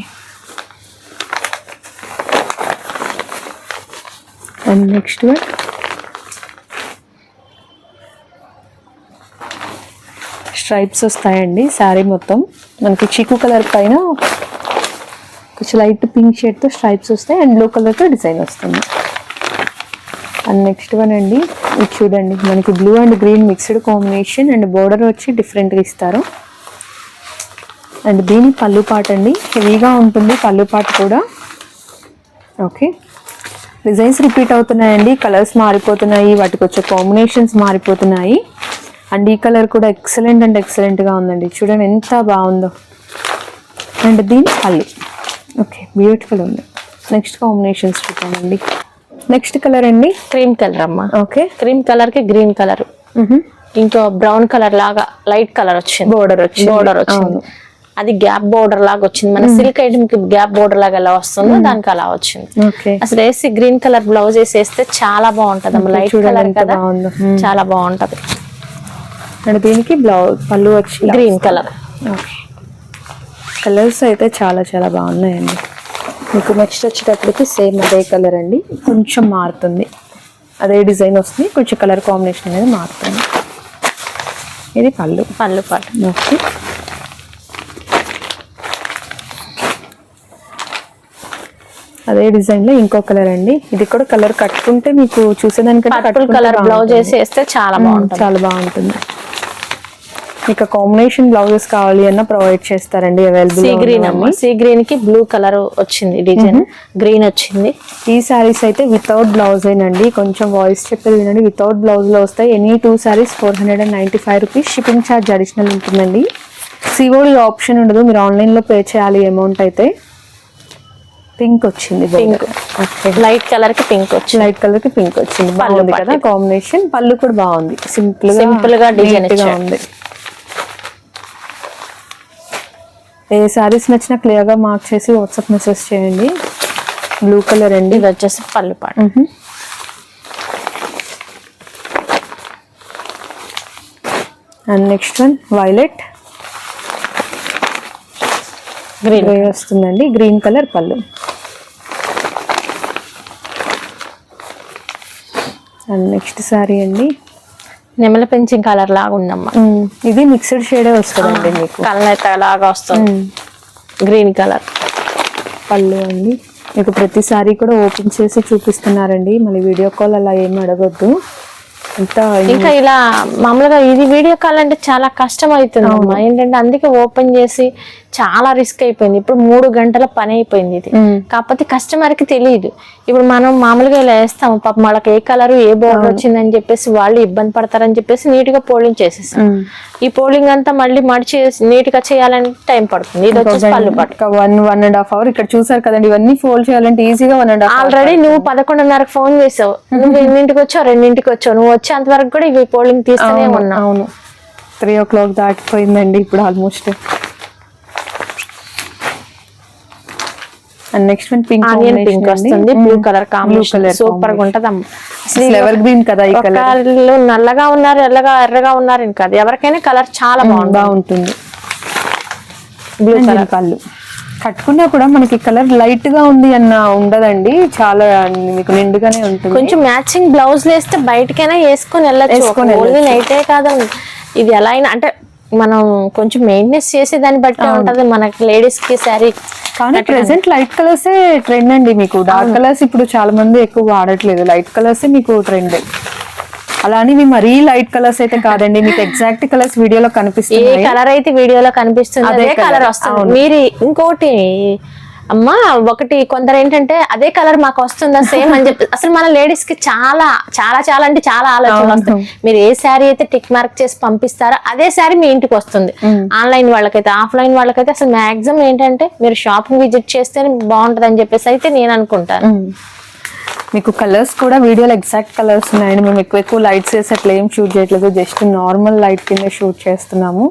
And next one stripes వస్తాయండి శారీ మొత్తం. మనకి చీకు కలర్ పైన కొంచెం లైట్ పింక్ షేడ్తో స్ట్రైప్స్ వస్తాయి అండ్ బ్లూ కలర్తో డిజైన్ వస్తుంది. అండ్ నెక్స్ట్ వన్ అండి, ఇది చూడండి మనకి blue and green mixed combination and border వచ్చి డిఫరెంట్గా ఇస్తారు. అండ్ దీని పళ్ళు పాట అండి, హెవీగా ఉంటుంది పళ్ళు పాట కూడా. ఓకే, డిజైన్స్ రిపీట్ అవుతున్నాయండి, కలర్స్ మారిపోతున్నాయి, వాటికి వచ్చే కాంబినేషన్స్ మారిపోతున్నాయి. అండ్ ఈ కలర్ కూడా ఎక్సలెంట్ అంటే ఎక్సలెంట్గా ఉందండి, చూడండి ఎంత బాగుందో. అండ్ దీని పళ్ళు ఓకే బ్యూటిఫుల్ ఉంది. నెక్స్ట్ కాంబినేషన్స్ చూద్దామండి. నెక్స్ట్ కలర్ అండి క్రీమ్ కలర్ అమ్మా. ఓకే, క్రీమ్ కలర్ కి గ్రీన్ కలర్, ఇంకో బ్రౌన్ కలర్ లాగా లైట్ కలర్ వచ్చింది, బోర్డర్ వచ్చింది. అది గ్యాప్ బోర్డర్ లాగా వచ్చింది. మన సిల్క్ ఐటమ్ కి గ్యాప్ బోర్డర్ లాగా ఎలా వస్తుందో దానికి అలా వచ్చింది. అసలు వేసి గ్రీన్ కలర్ బ్లౌజ్ వేసేస్తే చాలా బాగుంటది అమ్మ. లైట్ కలర్ కదా, చాలా బాగుంటది. అండ్ దీనికి బ్లౌజ్ పళ్ళు వచ్చి గ్రీన్ కలర్. ఓకే, కలర్స్ అయితే చాలా చాలా బాగున్నాయండి. మీకు నెక్స్ట్ వచ్చేటప్పటికి సేమ్ అదే కలర్ అండి, కొంచెం మారుతుంది, అదే డిజైన్ వస్తుంది, కొంచెం కలర్ కాంబినేషన్ అనేది మారుతుంది. ఇది పళ్ళు పాటు. ఓకే, అదే డిజైన్ లో ఇంకో కలర్ అండి. ఇది కూడా కలర్ కట్టుకుంటే మీకు చూసేదానికంటే కలర్ బ్లౌజ్ వేస్తే చాలా బాగుంటుంది, చాలా బాగుంటుంది. ఇక కాంబినేషన్ బ్లౌజెస్ కావాలి అన్న ప్రొవైడ్ చేస్తారండి, అవైలబుల్. సీ గ్రీన్ అమ్మ, సీ గ్రీన్ కి బ్లూ కలర్ వచ్చింది, డిజైన్ గ్రీన్ వచ్చింది. ఈ సారీస్ అయితే వితౌట్ బ్లౌజ్ ఏనండి, కొంచెం వాయిస్ చెప్పేది వినండి. వితౌట్ బ్లౌజ్ లో వస్తాయి. Any 2 saris 495 rupees, shipping charge additional ఉంటుందండి. సిఓడి ఆప్షన్ ఉండదు, మీరు ఆన్లైన్ లో పే చేయాలి అమౌంట్ అయితే. పింక్ వచ్చింది, పింక్ లైట్ కలర్ కి పింక్ వచ్చింది, లైట్ కలర్ కి పింక్ వచ్చింది, బాగుంది కదా కాంబినేషన్. పళ్ళు కూడా బాగుంది, సింపుల్ గా డిజైన్ ఉంది. ఏ సారీస్ నచ్చినా క్లియర్ గా మార్క్ చేసి వాట్సాప్ మెసేజ్ చేయండి. బ్లూ కలర్ అండి, ఇది వచ్చేసి పళ్ళు పాట. And next one violet green వస్తుందండి, గ్రీన్ కలర్ పళ్ళు. అండ్ నెక్స్ట్ సారీ అండి నెమల పెంచింగ్ కలర్ లాగా ఉందమ్మా. ఇది మిక్స్డ్ షేడే వస్తుందండి, మీకు కలర్ లాగా వస్తుంది, గ్రీన్ కలర్ పళ్ళు అండి. మీకు ప్రతిసారి కూడా ఓపెన్ చేసి చూపిస్తున్నారండి, మళ్ళీ వీడియో కాల్ అలా ఏమి అడగొద్దు. ఇంకా ఇలా మామూలుగా ఇది వీడియో కాల్ అంటే చాలా కష్టం అవుతుంది అమ్మా. ఏంటంటే అందుకే ఓపెన్ చేసి చాలా రిస్క్ అయిపోయింది. ఇప్పుడు 3 గంటల పని అయిపోయింది ఇది. కాకపోతే కస్టమర్ కి తెలియదు. ఇప్పుడు మనం మామూలుగా ఇలా వేస్తాము, పాప వాళ్ళకి ఏ కలర్ ఏ బోర్డర్ వచ్చిందని చెప్పేసి వాళ్ళు ఇబ్బంది పడతారని చెప్పేసి నీట్ గా పోలింగ్ చేసేసాం. ఈ పోలింగ్ అంతా మళ్ళీ మడిచి నీట్ గా చేయాలంటే టైం పడుతుంది. ఇది వచ్చేసి పళ్ళు పట్టు 1.5 అవర్. ఇక్కడ చూసారు కదండి, ఇవన్నీ ఫోల్డ్ చేయాలంటే ఈజీగా 1.5 ఆల్రెడీ నువ్వు 11:30కి ఫోన్ చేసావు, నువ్వు 8ంటికి వచ్చావు, 2ంటికి వచ్చావు, నువ్వు వచ్చేంత వరకు కూడా ఇవి పోలింగ్ తీస్తూనే ఉన్నా. అవును, 3 o'clock దాటిపోయిందండి ఇప్పుడు almost. And next one pink onion pink వస్తుంది, బ్లూ కలర్ కాంబినేషన్ సూపర్ గా ఉంటది అమ్మ. ఎవర్ గ్రీన్ కదా ఈ కలర్. నల్లగా ఉన్నారు, ఎర్రగా ఉన్నారు ఇంకా ఎవరికైనా కలర్ చాలా బాగుంటుంది. బ్లూ కలర్ పళ్ళు కట్టుకున్నా కూడా మనకి కలర్ లైట్ గా ఉంది అన్న ఉండదండి, చాలా మీకు నిండుగానే ఉంటుంది. కొంచెం మ్యాచింగ్ బ్లౌజ్ వేస్తే బయటకైనా వేసుకొని వెళ్ళచ్చు, నైటే కాదు. ఇది ఎలా అయినా అంటే మనం కొంచెం మెయింటెనెన్స్ చేసే దాన్ని బట్టి ఉంటది మనకి లేడీస్ కి శారీ. కానీ ప్రెసెంట్ లైట్ కలర్స్ ట్రెండ్ అండి. మీకు డార్క్ కలర్స్ ఇప్పుడు చాలా మంది ఎక్కువ వాడట్లేదు, లైట్ కలర్స్ మీకు ట్రెండ్. అలానే ఇవి మరీ లైట్ కలర్స్ అయితే కాదండి, మీకు ఎగ్జాక్ట్ కలర్స్ వీడియోలో కనిపిస్తుంది. ఏ కలర్ అయితే వీడియోలో కనిపిస్తుంది అదే కలర్ వస్తుంది. మీరు ఇంకోటి అమ్మా, ఒకటి కొందరు ఏంటంటే అదే కలర్ మాకు వస్తుందా సేమ్ అని చెప్పి, అసలు మన లేడీస్ కి చాలా చాలా చాలా అంటే చాలా ఆలోచనలు వస్తాయి. మీరు ఏ శారీ అయితే టిక్ మార్క్ చేసి పంపిస్తారో అదే శారీ మీ ఇంటికి వస్తుంది. ఆన్లైన్ వాళ్ళకైతే ఆఫ్లైన్ వాళ్ళకైతే అసలు మాక్సిమం ఏంటంటే మీరు షాపింగ్ విజిట్ చేస్తేనే బాగుంటది అని చెప్పేసి అయితే నేను అనుకుంటాను. మీకు కలర్స్ కూడా వీడియోలో ఎగ్జాక్ట్ కలర్స్ ఉన్నాయండి. మేము ఎక్కువ లైట్స్ వేసి అట్లా ఏం షూట్ చేయట్లేదు, జస్ట్ నార్మల్ లైట్ కింద షూట్ చేస్తున్నాము.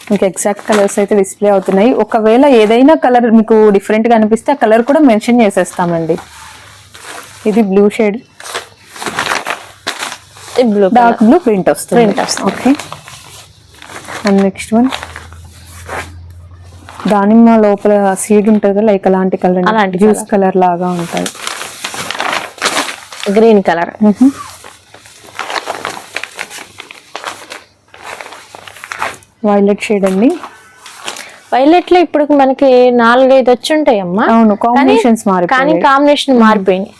మీకు ఎగ్జాక్ట్ కలర్స్ అయితే డిస్ప్లే అవుతున్నాయి. ఒకవేళ ఏదైనా కలర్ మీకు డిఫరెంట్ గా అనిపిస్తే ఆ కలర్ కూడా మెన్షన్ చేసేస్తామండి. ఇది blue shade, dark blue print వస్తుంది. ఓకే, అండ్ నెక్స్ట్ వన్ దానిమ్మ లోపల సీడ్ ఉంటుంది లైక్ అలాంటి కలర్, అలాంటి జ్యూస్ కలర్ లాగా ఉంటుంది. Green colour. వైలెట్ షేడ్ అండి. వైలెట్ లో ఇప్పుడు మనకి 4-5 వచ్చి ఉంటాయి అమ్మా. అవును, కాంబినేషన్స్ కానీ కాంబినేషన్ మారిపోయినాయి.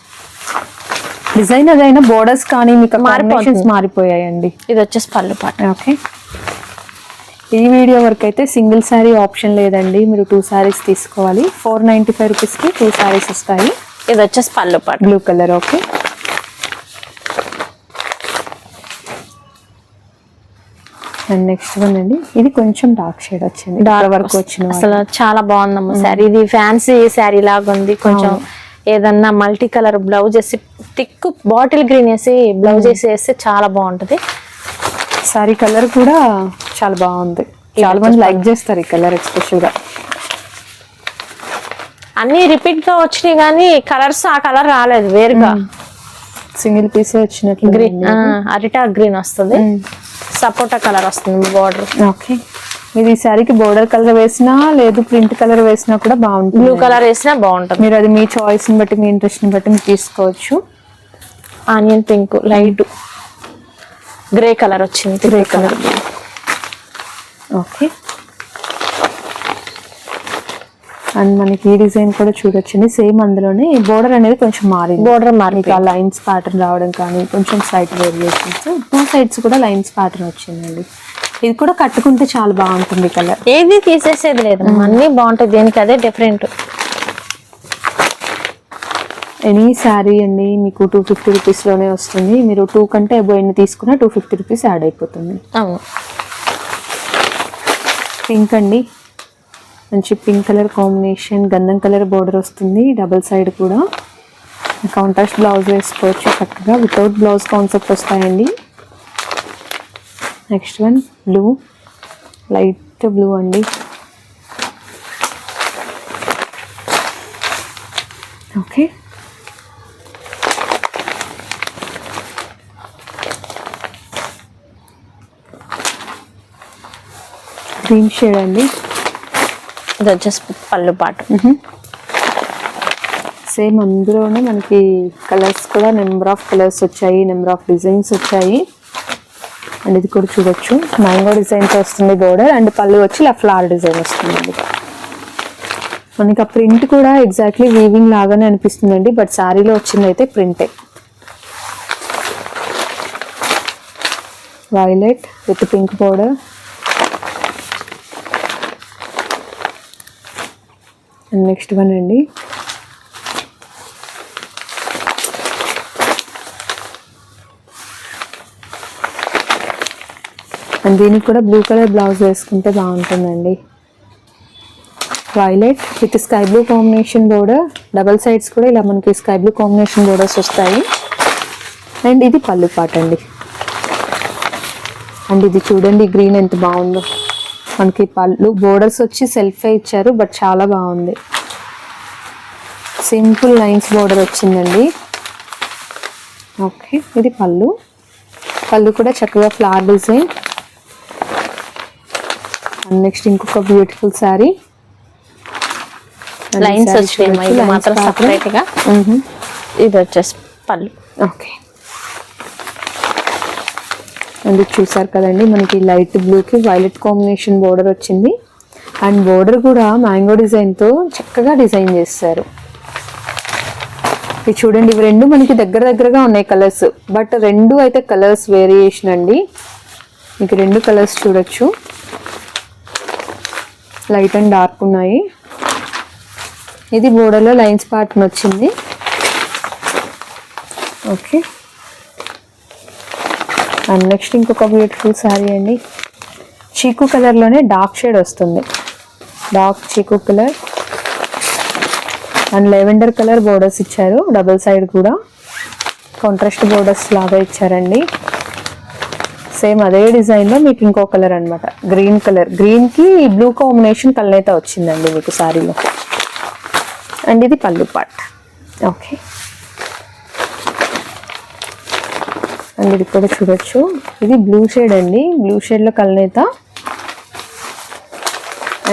డిజైన్ అదైనా బోర్డర్స్ కానీ మీకు కాంబినేషన్స్ మారిపోయాయండి. ఇది వచ్చేసి పళ్ళు పాట. ఓకే, ఈ వీడియో వరకు అయితే సింగిల్ శారీ ఆప్షన్ లేదండి, మీరు 2 శారీస్ తీసుకోవాలి. 495 రూపీస్కి 2 శారీస్ వస్తాయి. ఇది వచ్చేసి పళ్ళు పాట, blue colour. Okay, and next one అండి, ఇది కొంచెం డార్క్ షేడ్ వచ్చింది, డార్క్ వర్క్ వచ్చింది. అసలు చాలా బాగుందమ్మా శారీ. ఇది ఫ్యాన్సీ శారీ లాగా ఉంది. కొంచెం ఏదన్నా మల్టీ కలర్ బ్లౌజ్ వేసి థిక్ బాటిల్ గ్రీన్ వేసి బ్లౌజ్ వేసి చాలా బాగుంటది. సారీ కలర్ కూడా చాలా బాగుంది, చాలా మంది లైక్ చేస్తారు ఈ కలర్ ఎస్పెషల్ గా. అన్ని రిపీట్ గా వచ్చినాయి కానీ కలర్స్ ఆ కలర్ రాలేదు, వేరుగా సింగిల్ పీస్ వచ్చినట్లు. గ్రీన్, అరిటా గ్రీన్ వస్తుంది, సపోటా కలర్ వస్తుంది బార్డర్. ఓకే, మీరు ఈ శారీకి బోర్డర్ కలర్ వేసినా లేదు ప్రింట్ కలర్ వేసినా కూడా బాగుంటుంది. బ్లూ కలర్ వేసినా బాగుంటుంది. మీరు అది మీ చాయిస్ ని బట్టి, మీ ఇంట్రెస్ట్ ని బట్టి మీరు తీసుకోవచ్చు. Onion pink, light grey colour వచ్చింది, గ్రే కలర్. ఓకే, అండ్ మనకి ఈ డిజైన్ కూడా చూడొచ్చండి. సేమ్ అందులోనే బోర్డర్ అనేది కొంచెం మారింది. బోర్డర్ మారి లైన్స్ ప్యాటర్న్ రావడం కానీ కొంచెం సైడ్ వేరియేషన్స్, 2 సైడ్స్ కూడా లైన్స్ ప్యాటర్న్ వచ్చిందండి. ఇది కూడా కట్టుకుంటే చాలా బాగుంటుంది కలర్. ఏది తీసేసేది లేదు, అన్ని బాగుంటాయి, దేనికి అదే డిఫరెంట్. ఎనీ శారీ అండి మీకు 250 రూపీస్ లోనే వస్తుంది. మీరు 2 కంటే అబో ఎన్ని తీసుకున్నా 250 రూపీస్ యాడ్ అయిపోతుంది. అవును. పింక్ అండి, మంచి పింక్ కలర్ కాంబినేషన్, గంధం కలర్ బోర్డర్ వస్తుంది, డబుల్ సైడ్ కూడా. కాంట్రాస్ట్ బ్లౌజ్ వేసుకోవచ్చు చక్కగా, వితౌట్ బ్లౌజ్ కాన్సెప్ట్ వస్తాయండి. Next one blue, light blue అండి. ఓకే, గ్రీన్ షేడ్ అండి. ఇది వచ్చేసి పళ్ళు పాటు. సేమ్ అందులోనే మనకి కలర్స్ కూడా నెంబర్ ఆఫ్ కలర్స్ వచ్చాయి, నెంబర్ ఆఫ్ డిజైన్స్ వచ్చాయి. అండ్ ఇది కూడా చూడొచ్చు, మ్యాంగో డిజైన్తో వస్తుంది బోర్డర్, అండ్ పళ్ళు వచ్చి ఇలా ఫ్లవర్ డిజైన్ వస్తుందండి. మనకి ఆ ప్రింట్ కూడా ఎగ్జాక్ట్లీ వీవింగ్ లాగానే అనిపిస్తుందండి, బట్ శారీలో వచ్చింది అయితే ప్రింటే. Violet with pink border. And next one అండి, అండ్ దీనికి కూడా బ్లూ కలర్ బ్లౌజ్ వేసుకుంటే బాగుంటుందండి. Violet with sky blue combination border, double sides కూడా ఇలా మనకి స్కై బ్లూ కాంబినేషన్ బోర్డర్స్ వస్తాయి. అండ్ ఇది పళ్ళు పాట అండి. అండ్ ఇది చూడండి గ్రీన్ ఎంత బాగుందో, మనకి పళ్ళు బోర్డర్స్ వచ్చి సెల్ఫే ఇచ్చారు, బట్ చాలా బాగుంది. సింపుల్ లైన్స్ బోర్డర్ వచ్చిందండి. ఓకే, ఇది పళ్ళు, పళ్ళు కూడా చక్కగా ఫ్లవర్ డిజైన్. అండ్ నెక్స్ట్ ఇంకొక బ్యూటిఫుల్ శారీ, లైన్స్ వచ్చాయి మాత్రం సెపరేట్ గా. ఇది వచ్చేసి పళ్ళు. ఓకే, అండ్ చూసారు కదండి, మనకి లైట్ బ్లూకి వైలెట్ కాంబినేషన్ బోర్డర్ వచ్చింది. అండ్ బోర్డర్ కూడా మ్యాంగో డిజైన్తో చక్కగా డిజైన్ చేస్తారు. ఇది చూడండి, ఇవి రెండు మనకి దగ్గర దగ్గరగా ఉన్నాయి కలర్స్, బట్ రెండు అయితే కలర్స్ వేరియేషన్ అండి. మీకు 2 కలర్స్ చూడొచ్చు, లైట్ అండ్ డార్క్ ఉన్నాయి. ఇది బోర్డర్లో లైన్స్ ప్యాటర్న్ వచ్చింది. ఓకే, అండ్ నెక్స్ట్ ఇంకొక బ్యూటిఫుల్ శారీ అండి, చీకు కలర్లోనే డార్క్ షేడ్ వస్తుంది, డార్క్ చీకు colour. And lavender colour borders ఇచ్చారు, డబుల్ సైడ్ కూడా కాంట్రాస్ట్ బోర్డర్స్ లాగా ఇచ్చారండి. సేమ్ అదే డిజైన్లో మీకు ఇంకో కలర్ అనమాట, గ్రీన్ కలర్, గ్రీన్కి బ్లూ కాంబినేషన్ కలర్ అయితే వచ్చిందండి మీకు శారీలో. అండ్ ఇది పళ్ళు పార్ట్. ఓకే, అండ్ ఇది కూడా చూడొచ్చు, ఇది బ్లూ షేడ్ అండి, బ్లూ షేడ్లో కలనేత.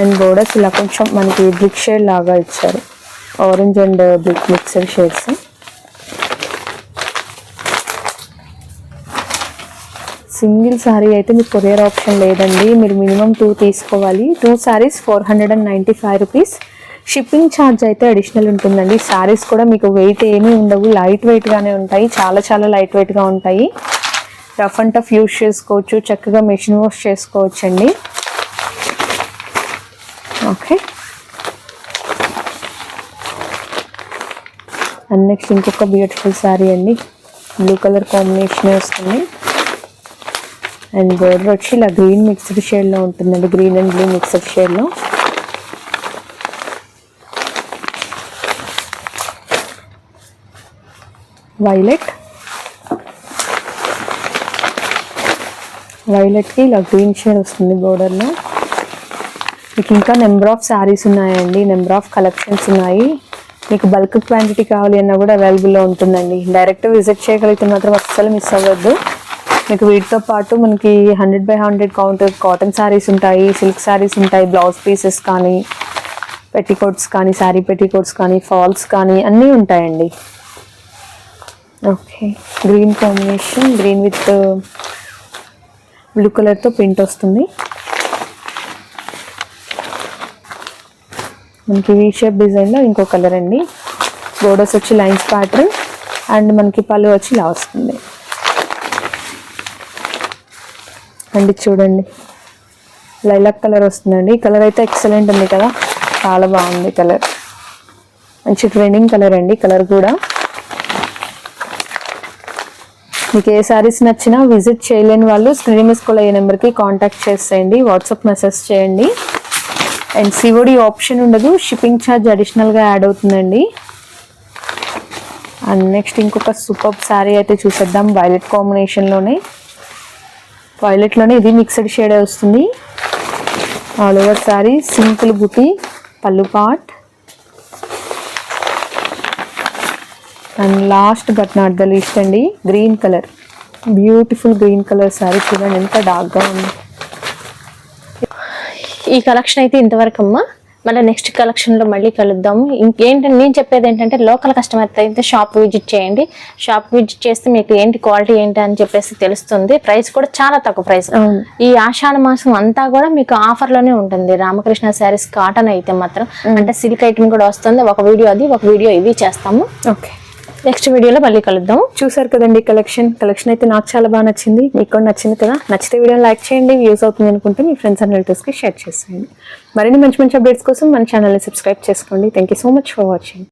అండ్ బోర్డర్స్ ఇలా కొంచెం మనకి బ్రిక్ షేడ్ లాగా ఇచ్చారు, orange and brick mixer shades. Single sari అయితే మీకు కొరియర్ ఆప్షన్ లేదండి, మీరు మినిమం 2 తీసుకోవాలి. 2 శారీస్ 495 రూపీస్. షిప్పింగ్ ఛార్జ్ అయితే అడిషనల్ ఉంటుందండి. శారీస్ కూడా మీకు వెయిట్ ఏమీ ఉండవు, లైట్ వెయిట్గానే ఉంటాయి, చాలా చాలా లైట్ వెయిట్గా ఉంటాయి. రఫ్ అండ్ టఫ్ యూజ్ చేసుకోవచ్చు, చక్కగా మెషిన్ వాష్ చేసుకోవచ్చండి. ఓకే, అండ్ నెక్స్ట్ ఇంకొక బ్యూటిఫుల్ శారీ అండి, బ్లూ కలర్ కాంబినేషన్ వస్తుంది. అండ్ బోర్డర్ వచ్చి ఇలా గ్రీన్ మిక్స్డ్ షేడ్లో ఉంటుందండి, గ్రీన్ అండ్ బ్లూ మిక్స్డ్ షేడ్లో. వైలెట్కి ఇలా గ్రీన్ షేడ్ వస్తుంది బోర్డర్లో. మీకు ఇంకా నెంబర్ ఆఫ్ శారీస్ ఉన్నాయండి, నెంబర్ ఆఫ్ కలెక్షన్స్ ఉన్నాయి. మీకు బల్క్ క్వాంటిటీ కావాలి అన్నా కూడా అవైలబుల్లో ఉంటుందండి. డైరెక్ట్ విజిట్ చేయగలిగితే మాత్రం అస్సలు మిస్ అవ్వద్దు. మీకు వీటితో పాటు మనకి 100x100 కౌంట్ కాటన్ శారీస్ ఉంటాయి, సిల్క్ శారీస్ ఉంటాయి, బ్లౌజ్ పీసెస్ కానీ, పెట్టికోట్స్ కానీ, శారీ పెట్టికోట్స్ కానీ, ఫాల్స్ కానీ అన్నీ ఉంటాయండి. Okay, green combination, green with blue కలర్తో ప్రింట్ వస్తుంది. మనకి వీ షేప్ డిజైన్లో ఇంకో కలర్ అండి. బోర్డర్స్ వచ్చి లైన్స్ ప్యాటర్న్ అండ్ మనకి పళ్ళు వచ్చి ఇలా వస్తుంది. అండ్ చూడండి లైలాక్ కలర్ వస్తుందండి. ఈ కలర్ అయితే ఎక్సలెంట్ ఉంది కదా, చాలా బాగుంది కలర్, మంచి ట్రెండింగ్ కలర్ అండి. కలర్ కూడా మీకు ఏ శారీస్ నచ్చినా విజిట్ చేయలేని వాళ్ళు స్క్రీన్ మీద స్క్రోల్ అయ్యే నెంబర్కి కాంటాక్ట్ చేసేయండి, వాట్సాప్ మెసేజ్ చేయండి. అండ్ సిఓడి ఆప్షన్ ఉండదు, షిప్పింగ్ ఛార్జ్ అడిషనల్గా యాడ్ అవుతుందండి. అండ్ నెక్స్ట్ ఇంకొక సూపర్ శారీ అయితే చూసేద్దాం, వైలెట్ కాంబినేషన్లోనే. వైలెట్లోనే ఇది మిక్స్డ్ షేడ్ వస్తుంది. ఆల్ ఓవర్ శారీ సింపుల్ బుటీ, పళ్ళు part. And last but not the least అండి, green colour, beautiful green colour sari. చూడండి ఎంత డార్క్గా ఉంది. ఈ కలెక్షన్ అయితే ఇంతవరకు అమ్మా. మళ్ళీ నెక్స్ట్ కలెక్షన్లో మళ్ళీ కలుద్దాము. ఇంకేంటంటే నేను చెప్పేది ఏంటంటే లోకల్ కస్టమర్ అయితే షాప్ విజిట్ చేయండి. షాప్ విజిట్ చేస్తే మీకు ఏంటి క్వాలిటీ ఏంటి అని చెప్పేసి తెలుస్తుంది. ప్రైస్ కూడా చాలా తక్కువ ప్రైస్. ఈ ఆషాఢ మాసం అంతా కూడా మీకు ఆఫర్లోనే ఉంటుంది. రామకృష్ణ శారీస్ కాటన్ అయితే మాత్రం, అంటే సిల్క్ ఐటమ్ కూడా వస్తుంది. ఒక వీడియో అది, ఒక వీడియో ఇది చేస్తాము. ఓకే, నెక్స్ట్ వీడియోలో మళ్ళీ కలుద్దాం. చూసారు కదండి కలెక్షన్ అయితే నాకు చాలా బాగా నచ్చింది, మీకు కూడా నచ్చింది కదా. నచ్చితే వీడియోని లైక్ చేయండి, వ్యూస్ అవుతుంది అనుకుంటే మీ ఫ్రెండ్స్ అండ్ రిలేటివ్స్కి షేర్ చేసేయండి. మరిన్ని మంచి మంచి అప్డేట్స్ కోసం మన ఛానల్ని సబ్స్క్రైబ్ చేసుకోండి. Thank you so much for watching.